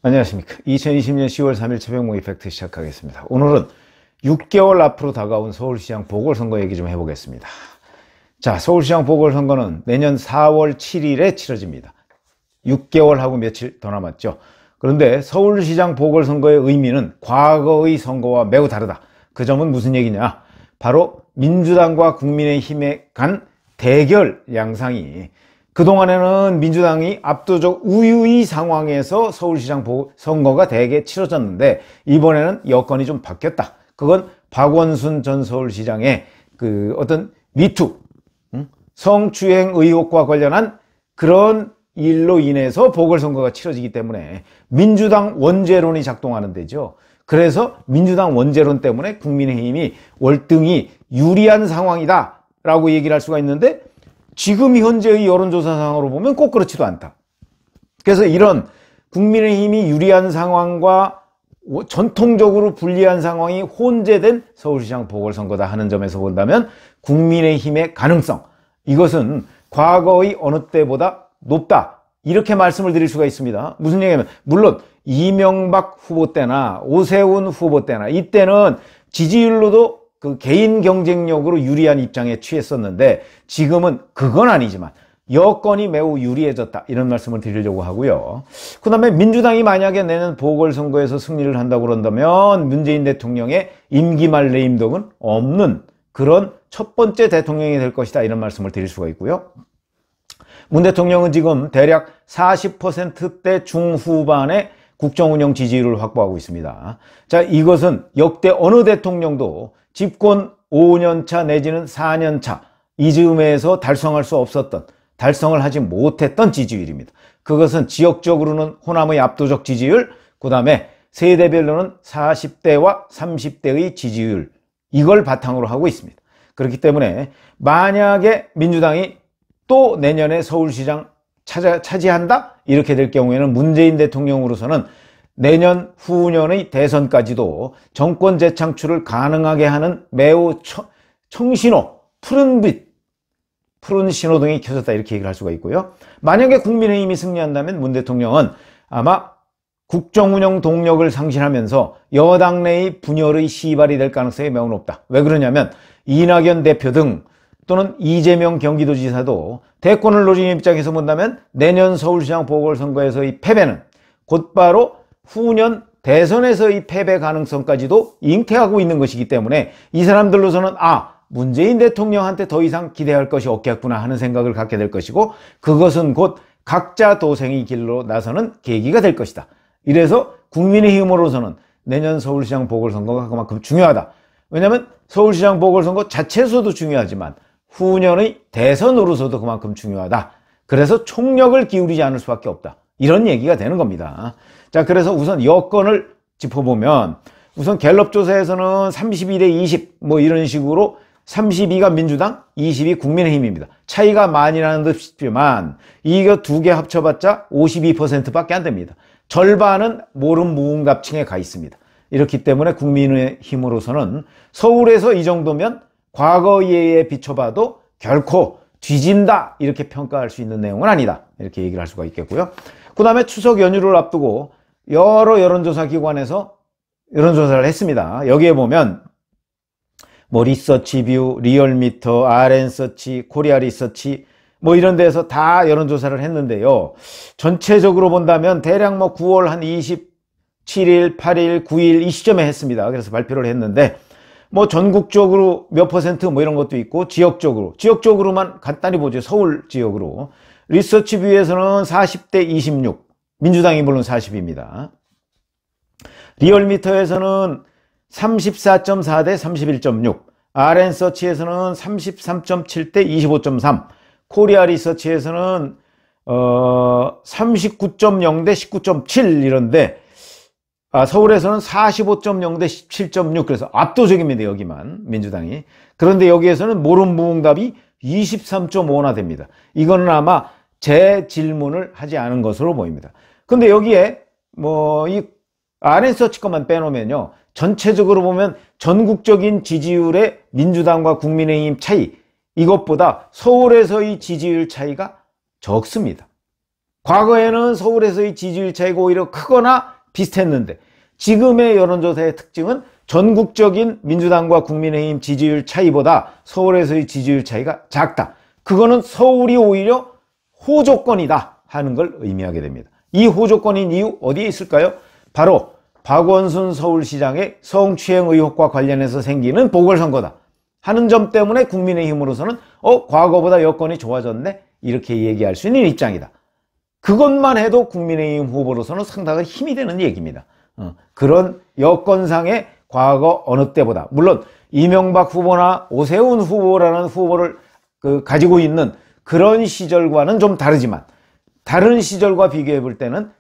안녕하십니까. 2020년 10월 3일 새벽 모의 팩트 시작하겠습니다. 오늘은 6개월 앞으로 다가온 서울시장 보궐선거 얘기 좀 해보겠습니다. 자, 서울시장 보궐선거는 내년 4월 7일에 치러집니다. 6개월하고 며칠 더 남았죠. 그런데 서울시장 보궐선거의 의미는 과거의 선거와 매우 다르다. 그 점은 무슨 얘기냐? 바로 민주당과 국민의힘에 간 대결 양상이, 그동안에는 민주당이 압도적 우위의 상황에서 서울시장 선거가 대개 치러졌는데, 이번에는 여건이 좀 바뀌었다. 그건 박원순 전 서울시장의 어떤 미투, 성추행 의혹과 관련한 그런 일로 인해서 보궐선거가 치러지기 때문에 민주당 원죄론이 작동하는 데죠. 그래서 민주당 원죄론 때문에 국민의힘이 월등히 유리한 상황이다 라고 얘기를 할 수가 있는데, 지금 현재의 여론조사상으로 보면 꼭 그렇지도 않다. 그래서 이런 국민의힘이 유리한 상황과 전통적으로 불리한 상황이 혼재된 서울시장 보궐선거다 하는 점에서 본다면, 국민의힘의 가능성, 이것은 과거의 어느 때보다 높다, 이렇게 말씀을 드릴 수가 있습니다. 무슨 얘기냐면, 물론 이명박 후보 때나 오세훈 후보 때나 이때는 지지율로도 개인 경쟁력으로 유리한 입장에 취했었는데, 지금은 그건 아니지만 여건이 매우 유리해졌다, 이런 말씀을 드리려고 하고요. 그 다음에 민주당이 만약에 내년 보궐선거에서 승리를 한다고 그런다면 문재인 대통령의 임기 말 레임덕은 없는 그런 첫 번째 대통령이 될 것이다, 이런 말씀을 드릴 수가 있고요. 문 대통령은 지금 대략 40%대 중후반의 국정운영 지지율을 확보하고 있습니다. 자, 이것은 역대 어느 대통령도 집권 5년차 내지는 4년차 이즈음에서 달성할 수 없었던, 달성을 하지 못했던 지지율입니다. 그것은 지역적으로는 호남의 압도적 지지율, 그 다음에 세대별로는 40대와 30대의 지지율, 이걸 바탕으로 하고 있습니다. 그렇기 때문에 만약에 민주당이 또 내년에 서울시장 차지한다? 이렇게 될 경우에는 문재인 대통령으로서는 내년 후년의 대선까지도 정권 재창출을 가능하게 하는 매우 청신호, 푸른 신호등이 켜졌다, 이렇게 얘기를 할 수가 있고요. 만약에 국민의힘이 승리한다면 문 대통령은 아마 국정운영 동력을 상실하면서 여당 내의 분열의 시발이 될 가능성이 매우 높다. 왜 그러냐면, 이낙연 대표 등 또는 이재명 경기도지사도 대권을 노리는 입장에서 본다면 내년 서울시장 보궐선거에서의 패배는 곧바로 후년 대선에서의 패배 가능성까지도 잉태하고 있는 것이기 때문에, 이 사람들로서는 문재인 대통령한테 더 이상 기대할 것이 없겠구나 하는 생각을 갖게 될 것이고, 그것은 곧 각자 도생의 길로 나서는 계기가 될 것이다. 이래서 국민의힘으로서는 내년 서울시장 보궐선거가 그만큼 중요하다. 왜냐하면 서울시장 보궐선거 자체에서도 중요하지만 후년의 대선으로서도 그만큼 중요하다. 그래서 총력을 기울이지 않을 수밖에 없다, 이런 얘기가 되는 겁니다. 자, 그래서 우선 여건을 짚어보면, 우선 갤럽 조사에서는 32대 20 이런 식으로 32가 민주당, 20이 국민의힘입니다. 차이가 많이 나는 듯 싶지만 이거 두 개 합쳐봤자 52%밖에 안 됩니다. 절반은 모름 무응답층에 가 있습니다. 이렇기 때문에 국민의힘으로서는 서울에서 이 정도면 과거에 비춰봐도 결코 뒤진다, 이렇게 평가할 수 있는 내용은 아니다, 이렇게 얘기를 할 수가 있겠고요. 그 다음에 추석 연휴를 앞두고 여러 여론조사 기관에서 여론조사를 했습니다. 여기에 보면 리서치뷰, 리얼미터, RN서치, 코리아리서치 이런 데서 다 여론조사를 했는데요. 전체적으로 본다면 대략 9월 한 27일, 8일, 9일 이 시점에 했습니다. 그래서 발표를 했는데 전국적으로 몇 퍼센트 이런 것도 있고, 지역적으로만 간단히 보죠. 서울 지역으로. 리서치뷰에서는 40대 26, 민주당이 물론 40입니다. 리얼미터에서는 34.4 대 31.6, RN서치에서는 33.7 대 25.3, 코리아 리서치에서는 39.0 대 19.7 이런데, 서울에서는 45.0 대 17.6, 그래서 압도적입니다, 여기만 민주당이. 그런데 여기에서는 모름 무응답이 23.5나 됩니다. 이거는 아마 제 질문을 하지 않은 것으로 보입니다. 근데 여기에 이 RN서치 것만 빼놓으면요, 전체적으로 보면 전국적인 지지율의 민주당과 국민의힘 차이, 이것보다 서울에서의 지지율 차이가 적습니다. 과거에는 서울에서의 지지율 차이가 오히려 크거나 비슷했는데 지금의 여론조사의 특징은 전국적인 민주당과 국민의힘 지지율 차이보다 서울에서의 지지율 차이가 작다. 그거는 서울이 오히려 호조건이다 하는 걸 의미하게 됩니다. 이 호조건인 이유 어디에 있을까요? 바로 박원순 서울시장의 성추행 의혹과 관련해서 생기는 보궐선거다 하는 점 때문에 국민의힘으로서는 과거보다 여건이 좋아졌네 이렇게 얘기할 수 있는 입장이다. 그것만 해도 국민의힘 후보로서는 상당히 힘이 되는 얘기입니다. 그런 여건상의 과거 어느 때보다, 물론 이명박 후보나 오세훈 후보라는 후보를 가지고 있는 그런 시절과는 좀 다르지만 다른 시절과 비교해 볼 때는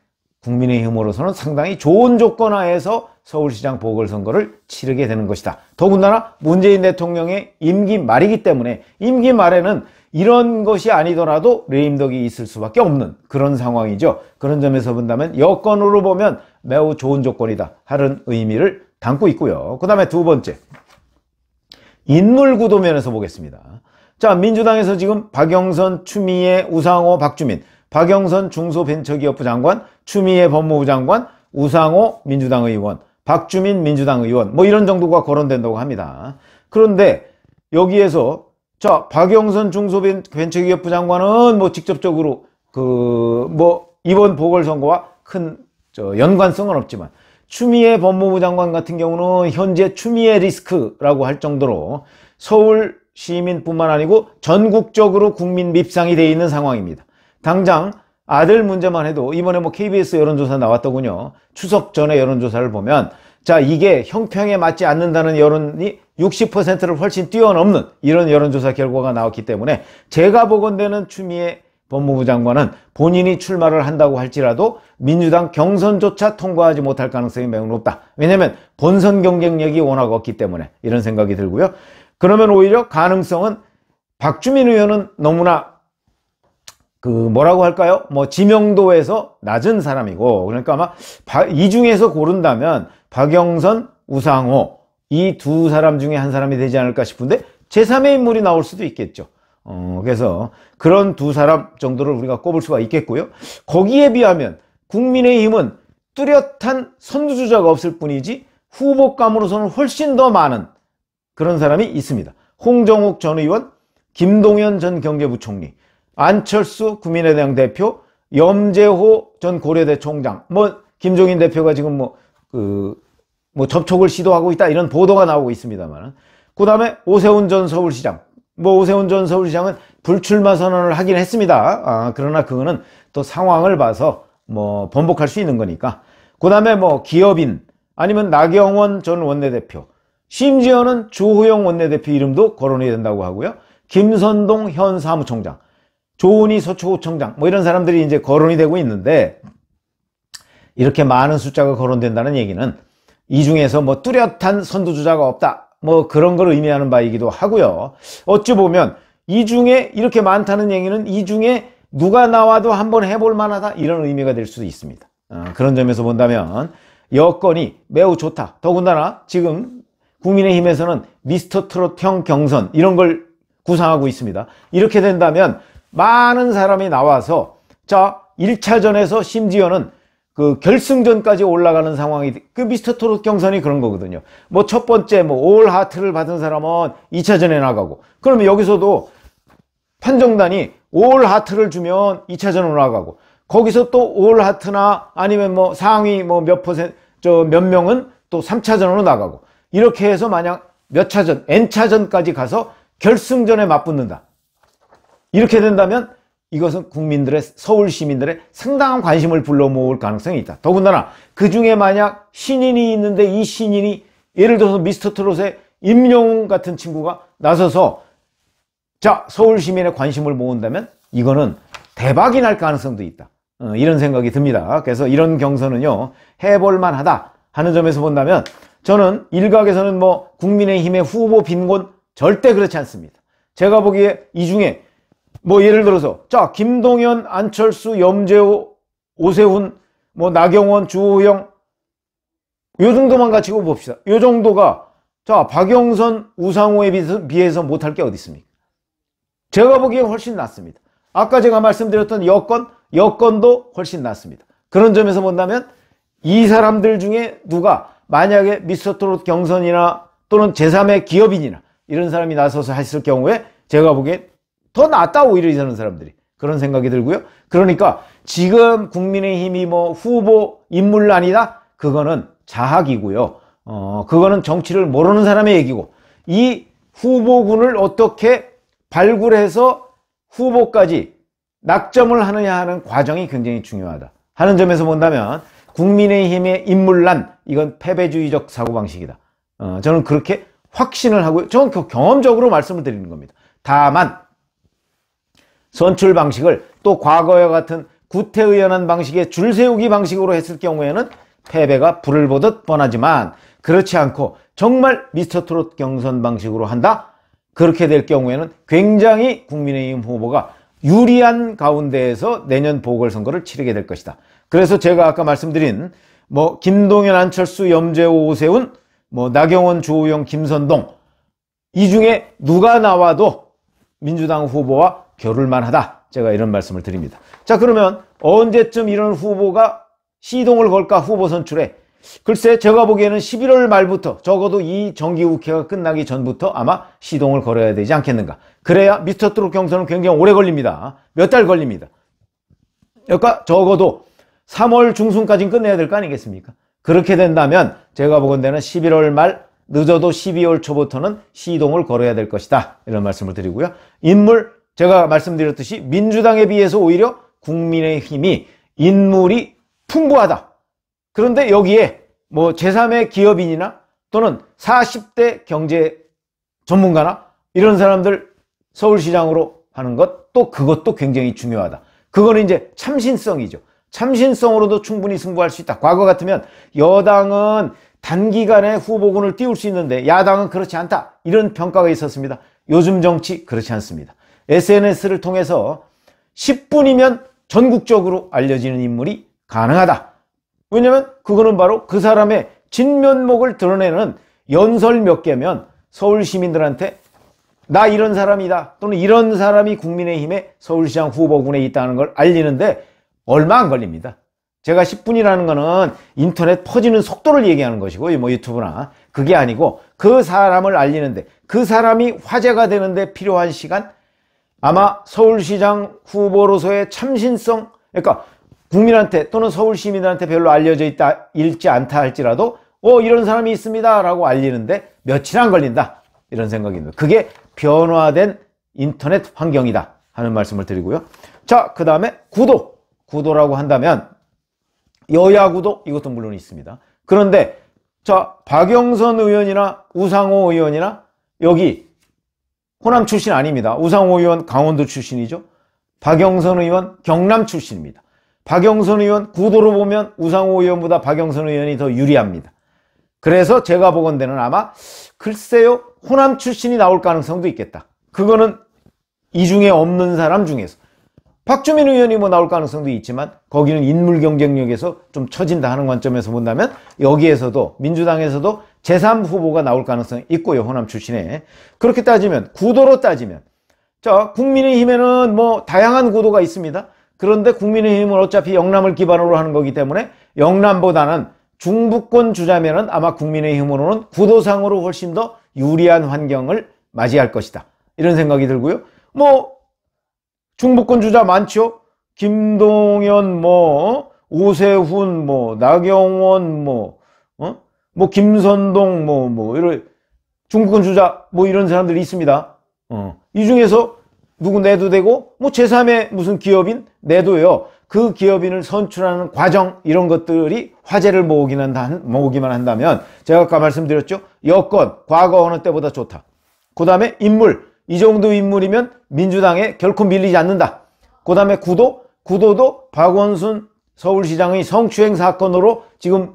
국민의힘으로서는 상당히 좋은 조건 하에서 서울시장 보궐선거를 치르게 되는 것이다. 더군다나 문재인 대통령의 임기 말이기 때문에 임기 말에는 이런 것이 아니더라도 레임덕이 있을 수밖에 없는 그런 상황이죠. 그런 점에서 본다면 여건으로 보면 매우 좋은 조건이다 하는 의미를 담고 있고요. 그 다음에 두 번째, 인물 구도 면에서 보겠습니다. 자, 민주당에서 지금 박영선, 추미애, 우상호, 박주민, 박영선 중소벤처기업부 장관, 추미애 법무부 장관, 우상호 민주당 의원, 박주민 민주당 의원, 뭐 이런 정도가 거론된다고 합니다. 그런데 여기에서 자, 박영선 중소벤처기업부 장관은 뭐 직접적으로 이번 보궐선거와 큰 연관성은 없지만 추미애 법무부 장관 같은 경우는 현재 추미애 리스크라고 할 정도로 서울 시민뿐만 아니고 전국적으로 국민 밉상이 되어 있는 상황입니다. 당장 아들 문제만 해도 이번에 KBS 여론조사 나왔더군요. 추석 전에 여론조사를 보면 자, 이게 형평에 맞지 않는다는 여론이 60%를 훨씬 뛰어넘는 이런 여론조사 결과가 나왔기 때문에 제가 보건대는 추미애 법무부 장관은 본인이 출마를 한다고 할지라도 민주당 경선조차 통과하지 못할 가능성이 매우 높다. 왜냐하면 본선 경쟁력이 워낙 없기 때문에 이런 생각이 들고요. 그러면 오히려 가능성은 박주민 의원은 너무나 뭐라고 할까요? 지명도에서 낮은 사람이고, 그러니까 아마 이 중에서 고른다면 박영선, 우상호 이 두 사람 중에 한 사람이 되지 않을까 싶은데 제3의 인물이 나올 수도 있겠죠. 그래서 그런 두 사람 정도를 우리가 꼽을 수가 있겠고요. 거기에 비하면 국민의힘은 뚜렷한 선두주자가 없을 뿐이지 후보감으로서는 훨씬 더 많은 그런 사람이 있습니다. 홍정욱 전 의원, 김동연 전 경제부총리, 안철수 국민의당 대표, 염재호 전 고려대 총장, 김종인 대표가 지금 접촉을 시도하고 있다 이런 보도가 나오고 있습니다만, 그 다음에 오세훈 전 서울시장, 오세훈 전 서울시장은 불출마 선언을 하긴 했습니다. 그러나 그거는 또 상황을 봐서 번복할 수 있는 거니까. 그 다음에 기업인, 아니면 나경원 전 원내대표, 심지어는 주호영 원내대표 이름도 거론이 된다고 하고요. 김선동 현 사무총장, 조은희 서초구청장, 이런 사람들이 이제 거론이 되고 있는데, 이렇게 많은 숫자가 거론된다는 얘기는 이 중에서 뚜렷한 선두주자가 없다, 그런 걸 의미하는 바이기도 하고요. 어찌 보면 이 중에 이렇게 많다는 얘기는 이 중에 누가 나와도 한번 해볼 만하다 이런 의미가 될 수도 있습니다. 그런 점에서 본다면 여건이 매우 좋다. 더군다나 지금 국민의힘에서는 미스터 트롯형 경선 이런 걸 구상하고 있습니다. 이렇게 된다면 많은 사람이 나와서 1차전에서 심지어는 결승전까지 올라가는 상황이, 미스터 트롯 경선이 그런 거거든요. 첫 번째 올 하트를 받은 사람은 2차전에 나가고, 그러면 여기서도 판정단이 올 하트를 주면 2차전으로 나가고, 거기서 또 올 하트나 아니면 상위 몇 명은 또 3차전으로 나가고, 이렇게 해서 만약 몇 차전, N차전까지 가서 결승전에 맞붙는다. 이렇게 된다면 이것은 국민들의, 서울 시민들의 상당한 관심을 불러 모을 가능성이 있다. 더군다나 그 중에 만약 신인이 있는데 이 신인이 예를 들어서 미스터 트롯의 임영웅 같은 친구가 나서서 서울 시민의 관심을 모은다면 이거는 대박이 날 가능성도 있다. 이런 생각이 듭니다. 그래서 이런 경선은요, 해볼 만하다 하는 점에서 본다면 저는 일각에서는 국민의힘의 후보 빈곤 절대 그렇지 않습니다. 제가 보기에 이 중에 예를 들어서 김동연, 안철수, 염재호, 오세훈, 나경원, 주호영 요 정도만 가지고 봅시다. 요 정도가 박영선, 우상호에 비해서 못할 게 어디 있습니까? 제가 보기에 훨씬 낫습니다. 아까 제가 말씀드렸던 여건도 훨씬 낫습니다. 그런 점에서 본다면 이 사람들 중에 누가 만약에 미스터트롯 경선이나 또는 제3의 기업인이나 이런 사람이 나서서 했을 경우에 제가 보기엔 더 낫다, 오히려 이런 사람들이. 그런 생각이 들고요. 그러니까 지금 국민의힘이 뭐 후보 인물난이다? 그거는 자학이고요. 그거는 정치를 모르는 사람의 얘기고, 이 후보군을 어떻게 발굴해서 후보까지 낙점을 하느냐 하는 과정이 굉장히 중요하다 하는 점에서 본다면 국민의힘의 인물난, 이건 패배주의적 사고방식이다. 저는 그렇게 확신을 하고요. 저는 경험적으로 말씀을 드리는 겁니다. 다만 선출 방식을 또 과거와 같은 구태의연한 방식의 줄 세우기 방식으로 했을 경우에는 패배가 불을 보듯 뻔하지만, 그렇지 않고 정말 미스터트롯 경선 방식으로 한다? 그렇게 될 경우에는 굉장히 국민의힘 후보가 유리한 가운데에서 내년 보궐선거를 치르게 될 것이다. 그래서 제가 아까 말씀드린 뭐 김동연, 안철수, 염재호, 오세훈, 뭐 나경원, 주호영, 김선동, 이 중에 누가 나와도 민주당 후보와 겨룰만 하다, 제가 이런 말씀을 드립니다. 자, 그러면 언제쯤 이런 후보가 시동을 걸까, 후보 선출에? 글쎄, 제가 보기에는 11월 말부터, 적어도 이 정기국회가 끝나기 전부터 아마 시동을 걸어야 되지 않겠는가. 그래야 미스터트롯 경선은 굉장히 오래 걸립니다. 몇 달 걸립니다. 그러니까 적어도 3월 중순까지는 끝내야 될 거 아니겠습니까? 그렇게 된다면 제가 보건대는 11월 말, 늦어도 12월 초부터는 시동을 걸어야 될 것이다, 이런 말씀을 드리고요. 인물, 제가 말씀드렸듯이 민주당에 비해서 오히려 국민의힘이 인물이 풍부하다. 그런데 여기에 뭐 제3의 기업인이나 또는 40대 경제 전문가나 이런 사람들 서울시장으로 하는 것, 또 그것도 굉장히 중요하다. 그거는 이제 참신성이죠. 참신성으로도 충분히 승부할 수 있다. 과거 같으면 여당은 단기간에 후보군을 띄울 수 있는데 야당은 그렇지 않다, 이런 평가가 있었습니다. 요즘 정치 그렇지 않습니다. SNS를 통해서 10분이면 전국적으로 알려지는 인물이 가능하다. 왜냐면 그거는 바로 그 사람의 진면목을 드러내는 연설 몇 개면 서울 시민들한테 나 이런 사람이다, 또는 이런 사람이 국민의힘의 서울시장 후보군에 있다는 걸 알리는데 얼마 안 걸립니다. 제가 10분이라는 거는 인터넷 퍼지는 속도를 얘기하는 것이고, 뭐 유튜브나, 그게 아니고 그 사람을 알리는데, 그 사람이 화제가 되는데 필요한 시간, 아마 서울시장 후보로서의 참신성, 그러니까 국민한테 또는 서울 시민들한테 별로 알려져 있지 않다 할지라도 이런 사람이 있습니다 라고 알리는데 며칠 안 걸린다, 이런 생각입니다. 그게 변화된 인터넷 환경이다 하는 말씀을 드리고요. 자, 그 다음에 구도라고 한다면 여야 구도, 이것도 물론 있습니다. 그런데 자, 박영선 의원이나 우상호 의원이나, 여기 호남 출신 아닙니다. 우상호 의원 강원도 출신이죠. 박영선 의원 경남 출신입니다. 박영선 의원 구도로 보면 우상호 의원보다 박영선 의원이 더 유리합니다. 그래서 제가 보건대는 아마 글쎄요, 호남 출신이 나올 가능성도 있겠다. 그거는 이 중에 없는 사람 중에서 박주민 의원이 뭐 나올 가능성도 있지만 거기는 인물 경쟁력에서 좀 처진다 하는 관점에서 본다면 여기에서도 민주당에서도 제3 후보가 나올 가능성이 있고요, 호남 출신에. 그렇게 따지면, 구도로 따지면, 자, 국민의힘에는 뭐 다양한 구도가 있습니다. 그런데 국민의힘은 어차피 영남을 기반으로 하는 거기 때문에 영남보다는 중부권 주자면은 아마 국민의힘으로는 구도상으로 훨씬 더 유리한 환경을 맞이할 것이다, 이런 생각이 들고요. 뭐 중부권 주자 많죠. 김동연, 뭐 오세훈, 뭐 나경원, 뭐 김선동, 이런 중부권 주자 뭐 이런 사람들이 있습니다. 이 중에서 누구 내도 되고, 뭐 제3의 무슨 기업인 내도요. 그 기업인을 선출하는 과정, 이런 것들이 화제를 모으기만 한다면, 제가 아까 말씀드렸죠. 여건 과거 어느 때보다 좋다. 그 다음에 인물, 이 정도 인물이면 민주당에 결코 밀리지 않는다. 그 다음에 구도도 박원순 서울시장의 성추행 사건으로 지금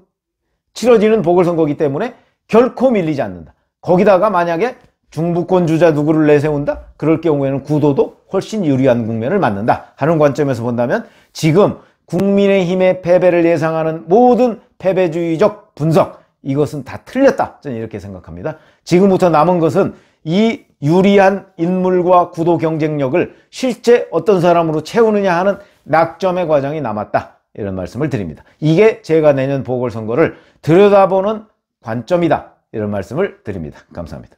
치러지는 보궐선거이기 때문에 결코 밀리지 않는다. 거기다가 만약에 중부권 주자 누구를 내세운다? 그럴 경우에는 구도도 훨씬 유리한 국면을 맞는다 하는 관점에서 본다면, 지금 국민의힘의 패배를 예상하는 모든 패배주의적 분석, 이것은 다 틀렸다, 저는 이렇게 생각합니다. 지금부터 남은 것은 이 유리한 인물과 구도 경쟁력을 실제 어떤 사람으로 채우느냐 하는 낙점의 과정이 남았다, 이런 말씀을 드립니다. 이게 제가 내년 보궐선거를 들여다보는 관점이다, 이런 말씀을 드립니다. 감사합니다.